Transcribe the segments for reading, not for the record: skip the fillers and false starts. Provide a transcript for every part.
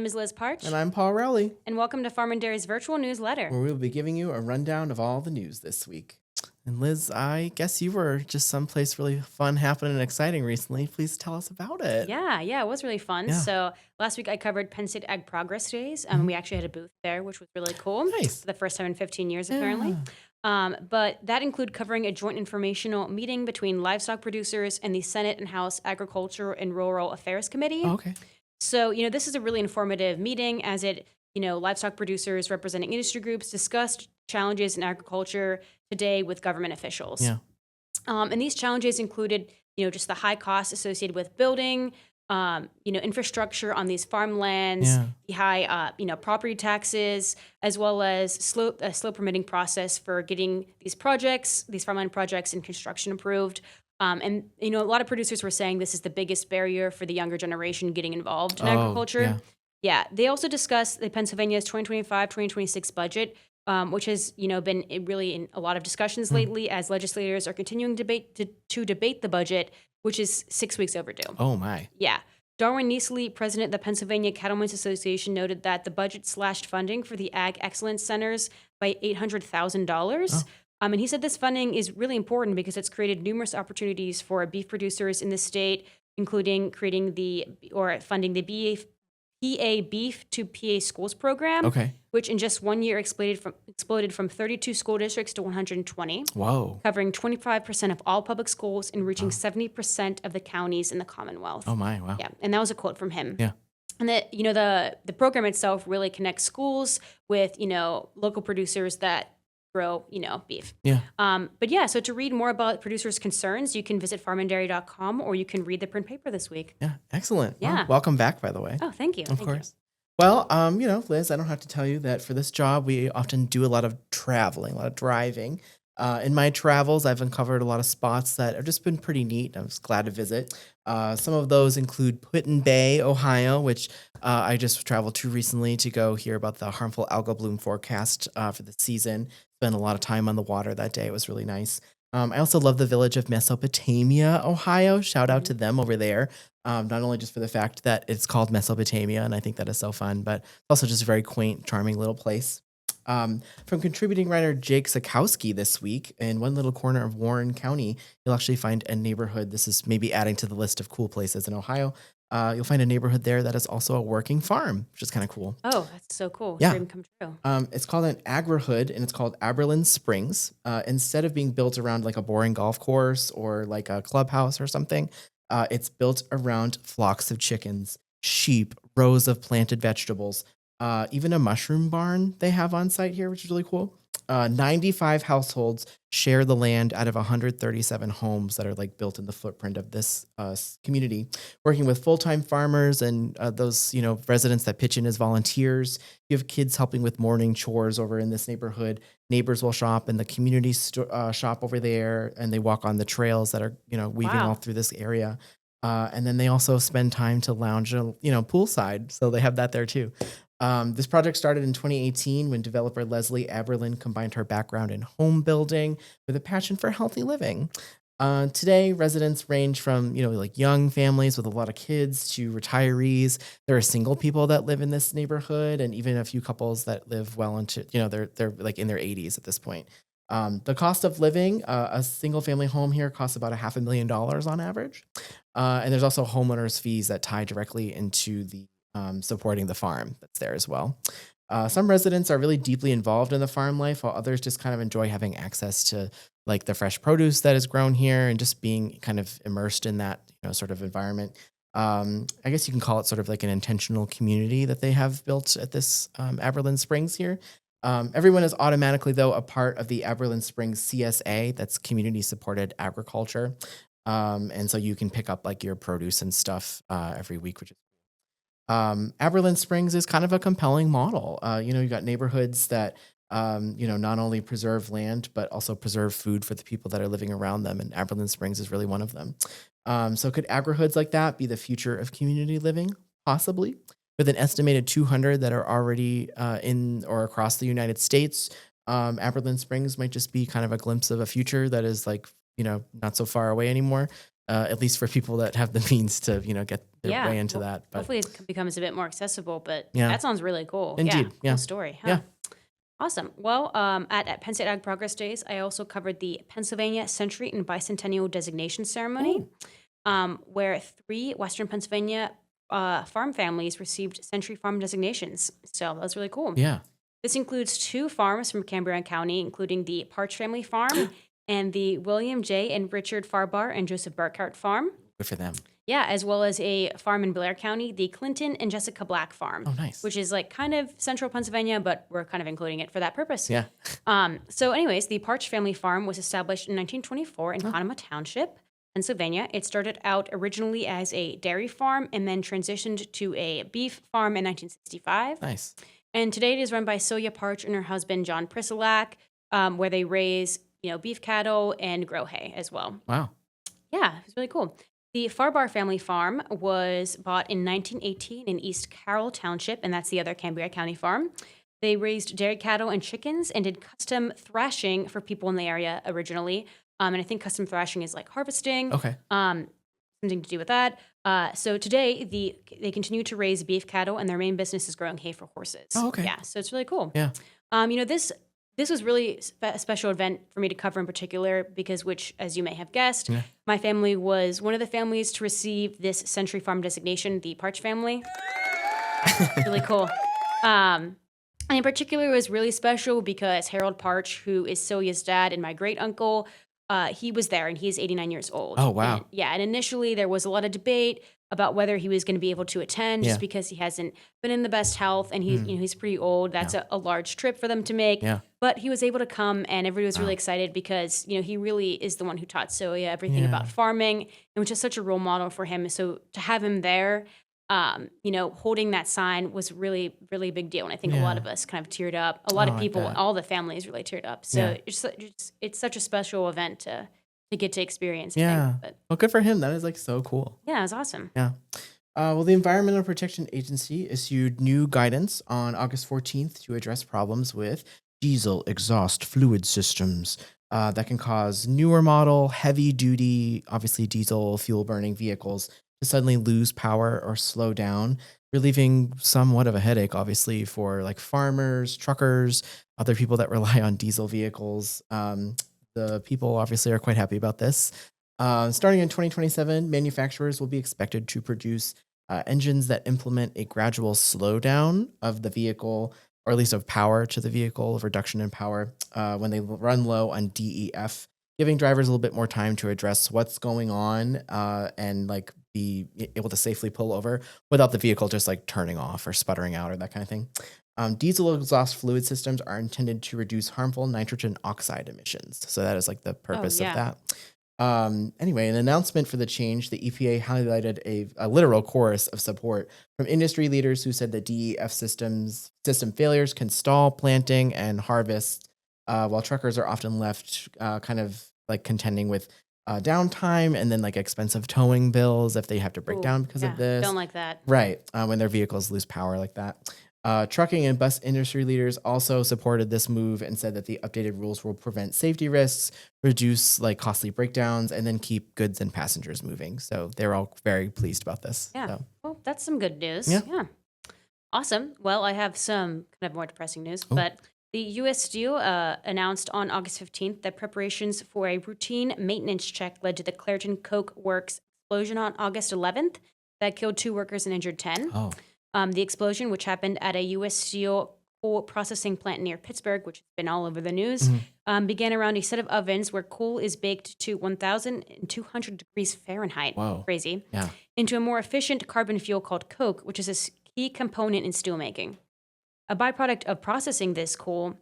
name is Liz Partsch, And I'm Paul Rowley, and welcome to Farm and Dairy's virtual newsletter. where we'll be giving you a rundown of all the news this week. And Liz, I guess you were just someplace really fun, happening, and exciting recently. Please tell us about it. Yeah, it was really fun. Yeah. So last week I covered Penn State Ag Progress Days. We actually had a booth there, which was really cool. Nice. For the first time in 15 years, apparently. But that included covering a joint informational meeting between livestock producers and the Senate and House Agriculture and Rural Affairs Committee. Oh, okay. So, this is a really informative meeting as it, livestock producers representing industry groups discussed challenges in agriculture today with government officials. Yeah. And these challenges included, just the high costs associated with building, infrastructure on these farmlands, Yeah. the high, property taxes, as well as slow permitting process for getting these farmland projects and construction approved. And a lot of producers were saying this is the biggest barrier for the younger generation getting involved in agriculture. Yeah. Yeah, they also discussed the Pennsylvania's 2025-2026 budget, which has been really in a lot of discussions lately as legislators are continuing to debate the budget, which is 6 weeks overdue. Oh, my. Yeah. Darwin Neasley, president of the Pennsylvania Cattlemen's Association, noted that the budget slashed funding for the Ag Excellence Centers by $800,000. And he said this funding is really important because it's created numerous opportunities for beef producers in the state, including funding the PA Beef to PA Schools program, Okay. which in just 1 year exploded from 32 school districts to 120, Whoa. covering 25% of all public schools and reaching 70% of the counties in the Commonwealth. Oh, my. Wow. Yeah, and that was a quote from him. Yeah. And that the program itself really connects schools with local producers that grow beef. Yeah. But yeah, so to read more about producers' concerns, you can visit farmanddairy.com or you can read the print paper this week. Yeah. Excellent. Yeah. Well, welcome back, by the way. Oh, thank you. Of course. Well, Liz, I don't have to tell you that for this job, we often do a lot of traveling, a lot of driving. In my travels, I've uncovered a lot of spots that have just been pretty neat. I was glad to visit. Some of those include Put-in-Bay, Ohio, which I just traveled to recently to go hear about the harmful algal bloom forecast for the season. Spent a lot of time on the water that day. It was really nice. I also love the village of Mesopotamia, Ohio. Shout out to them over there. Not only just for the fact that it's called Mesopotamia, and I think that is so fun, but also just a very quaint, charming little place. From contributing writer Jake Sikowski this week, in one little corner of Warren County, you'll actually find a neighborhood. This is maybe adding to the list of cool places in Ohio. You'll find a neighborhood there that is also a working farm, which is kind of cool. Oh, that's so cool. Yeah. Dream come true. It's called an agri-hood, and it's called Aberlin Springs. Instead of being built around like a boring golf course or like a clubhouse or something, it's built around flocks of chickens, sheep, rows of planted vegetables, even a mushroom barn they have on site here, which is really cool. 95 households share the land out of 137 homes that are like built in the footprint of this community, working with full-time farmers and those residents that pitch in as volunteers. You have kids helping with morning chores over in this neighborhood. Neighbors will shop in the community shop over there, and they walk on the trails that are weaving Wow. all through this area. And then they also spend time to lounge, poolside. So they have that there too. This project started in 2018 when developer Leslie Aberlin combined her background in home building with a passion for healthy living. Today, residents range from, like young families with a lot of kids to retirees. There are single people that live in this neighborhood and even a few couples that live well into, they're like in their 80s at this point. The cost of living, a single family home here costs about $500,000 on average. And there's also homeowners fees that tie directly into the supporting the farm that's there as well. Some residents are really deeply involved in the farm life, while others just kind of enjoy having access to like the fresh produce that is grown here and just being kind of immersed in that sort of environment. I guess you can call it sort of like an intentional community that they have built at this Aberlin Springs here. Everyone is automatically, though, a part of the Aberlin Springs CSA, that's community supported agriculture. And so you can pick up like your produce and stuff every week, which is Aberlin Springs is kind of a compelling model. You've got neighborhoods that, not only preserve land, but also preserve food for the people that are living around them. And Aberlin Springs is really one of them. So could agri-hoods like that be the future of community living? Possibly. With an estimated 200 that are already in or across the United States, Aberlin Springs might just be kind of a glimpse of a future that is like, not so far away anymore. at least for people that have the means to, get their way into well, that. But hopefully it becomes a bit more accessible, but yeah, that sounds really cool. indeed. Cool Yeah. story, huh? Yeah. Awesome. Well, at Penn State Ag Progress Days, I also covered the Pennsylvania Century and Bicentennial Designation Ceremony, where 3 Western Pennsylvania farm families received Century Farm designations. So that was really cool. Yeah. This includes 2 farms from Cambria County, including the Partsch family farm and the William J. and Richard Farbar and Joseph Burkhardt farm. Good for them. Yeah, as well as a farm in Blair County, the Clinton and Jessica Black farm. Oh, nice. Which is like kind of central Pennsylvania, but we're kind of including it for that purpose. Yeah. So anyways, the Partsch family farm was established in 1924 in Conemaugh Township, Pennsylvania. It started out originally as a dairy farm and then transitioned to a beef farm in 1965. Nice. And today it is run by Soya Partsch and her husband, John Prisilak, where they raise, beef cattle and grow hay as well. Wow. Yeah, it's really cool. The Farbar family farm was bought in 1918 in East Carroll Township, and that's the other Cambria County farm. They raised dairy cattle and chickens and did custom thrashing for people in the area originally. And I think custom thrashing is like harvesting. Okay. Something to do with that. So today, they continue to raise beef cattle, and their main business is growing hay for horses. Oh, okay. Yeah, so it's really cool. Yeah. This was really a special event for me to cover in particular because, which, as you may have guessed, my family was one of the families to receive this Century Farm designation, the Partsch family. Really cool. And in particular, it was really special because Harold Partsch, who is Sylvia's dad and my great uncle, he was there, and he's 89 years old. Oh, wow. And initially there was a lot of debate about whether he was going to be able to attend just because he hasn't been in the best health, and he's he's pretty old. That's a large trip for them to make. Yeah. But he was able to come, and everybody was really excited because he really is the one who taught Soya everything about farming, and which is such a role model for him. So to have him there, holding that sign was really, really a big deal. And I think a lot of us kind of teared up. A lot of people, all the families really teared up. So it's such a special event to get to experience. Yeah. But Well, good for him. That is like so cool. yeah, it was awesome. Yeah. Well, the Environmental Protection Agency issued new guidance on August 14th to address problems with diesel exhaust fluid systems that can cause newer model, heavy duty, obviously diesel fuel burning vehicles to suddenly lose power or slow down, relieving somewhat of a headache, obviously, for like farmers, truckers, other people that rely on diesel vehicles. The people obviously are quite happy about this. Starting in 2027, manufacturers will be expected to produce engines that implement a gradual slowdown of the vehicle, or at least of power to the vehicle, of reduction in power, when they run low on DEF, giving drivers a little bit more time to address what's going on and like be able to safely pull over without the vehicle just like turning off or sputtering out or that kind of thing. Diesel exhaust fluid systems are intended to reduce harmful nitrogen oxide emissions. So that is like the purpose of that. Anyway, an announcement for the change, the EPA highlighted a literal chorus of support from industry leaders who said that DEF system failures can stall planting and harvest, while truckers are often left kind of like contending with downtime and then like expensive towing bills if they have to break down because of this. Don't like that. Right. When their vehicles lose power like that. Trucking and bus industry leaders also supported this move and said that the updated rules will prevent safety risks, reduce like costly breakdowns, and then keep goods and passengers moving. So they're all very pleased about this. Yeah. So. Well, that's some good news. Yeah. Awesome. Well, I have some kind of more depressing news, but the U.S. Steel announced on August 15th that preparations for a routine maintenance check led to the Clairton Coke Works explosion on August 11th that killed 2 workers and injured 10. Oh. The explosion, which happened at a U.S. Steel coal processing plant near Pittsburgh, which has been all over the news, began around a set of ovens where coal is baked to 1,200 degrees Fahrenheit. Whoa. Crazy. Yeah. Into a more efficient carbon fuel called coke, which is a key component in steelmaking. A byproduct of processing this coal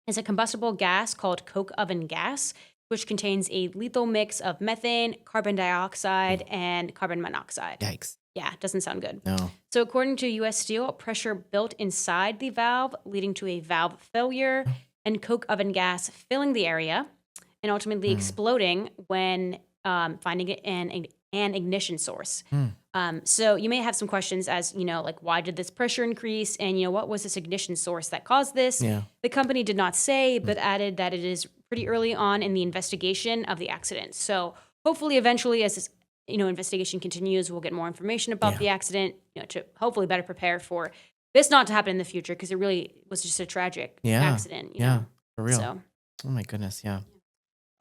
is a combustible gas called coke oven gas, which contains a lethal mix of methane, carbon dioxide, and carbon monoxide. Yikes. Yeah, doesn't sound good. No. So according to U.S. Steel, pressure built inside the valve, leading to a valve failure and coke oven gas filling the area and ultimately exploding when finding it an ignition source. So you may have some questions as, like, why did this pressure increase? And, what was this ignition source that caused this? Yeah. The company did not say, but added that it is pretty early on in the investigation of the accident. So hopefully eventually, as investigation continues, we'll get more information about Yeah. the accident, to hopefully better prepare for this not to happen in the future, because it really was just a tragic Yeah. accident, Yeah. For real. So, Oh my goodness. Yeah.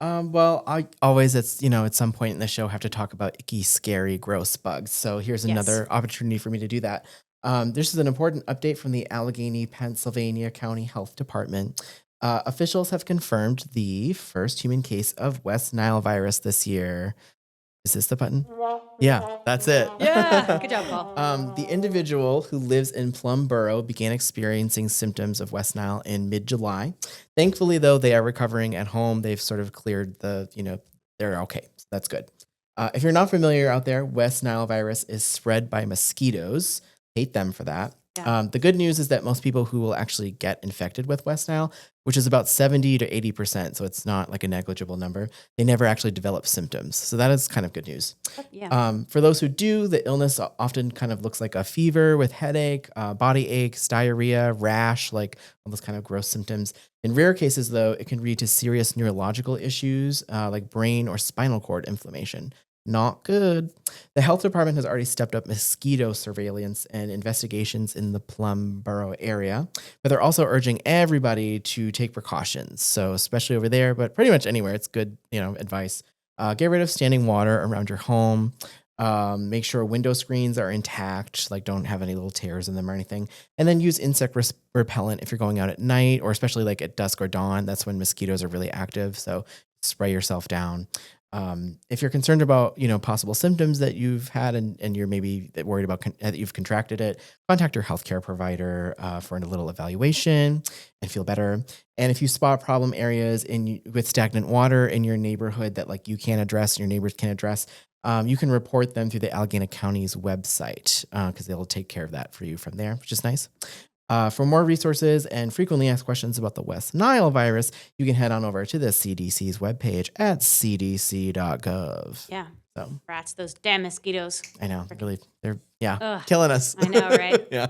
Well, I always, at some point in the show have to talk about icky, scary, gross bugs. So here's yes. another opportunity for me to do that. This is an important update from the Allegheny, Pennsylvania County Health Department. Officials have confirmed the first human case of West Nile virus this year. Is this the button? Yeah, that's it. Yeah. Good job, Paul. The individual who lives in Plum Borough began experiencing symptoms of West Nile in mid-July. Thankfully, though, they are recovering at home. They've sort of cleared they're okay. So that's good. If you're not familiar out there, West Nile virus is spread by mosquitoes. Hate them for that. Yeah. The good news is that most people who will actually get infected with West Nile, which is about 70 to 80%, so it's not like a negligible number, they never actually develop symptoms. So that is kind of good news. Yeah. For those who do, the illness often kind of looks like a fever with headache, body aches, diarrhea, rash, like all those kind of gross symptoms. In rare cases, though, it can lead to serious neurological issues like brain or spinal cord inflammation. Not good. The health department has already stepped up mosquito surveillance and investigations in the Plum Borough area, but they're also urging everybody to take precautions. So especially over there, but pretty much anywhere, it's good, advice. Get rid of standing water around your home. Make sure window screens are intact, like don't have any little tears in them or anything. And then use insect repellent if you're going out at night, or especially like at dusk or dawn. That's when mosquitoes are really active. So spray yourself down. If you're concerned about, possible symptoms that you've had and you're maybe worried about that you've contracted it, contact your healthcare provider for a little evaluation and feel better. And if you spot problem areas with stagnant water in your neighborhood that like you can't address, your neighbors can't address, you can report them through the Allegheny County's website because they'll take care of that for you from there, which is nice. For more resources and frequently asked questions about the West Nile virus, you can head on over to the CDC's webpage at cdc.gov. Yeah. So Rats, those damn mosquitoes. I know, they're Ugh. killing us. I know, right? Yeah.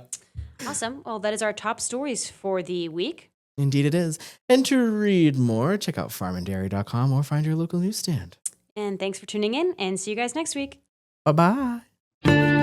Awesome. Well, that is our top stories for the week. Indeed it is. And to read more, check out farmanddairy.com or find your local newsstand. And thanks for tuning in, and see you guys next week. Bye-bye.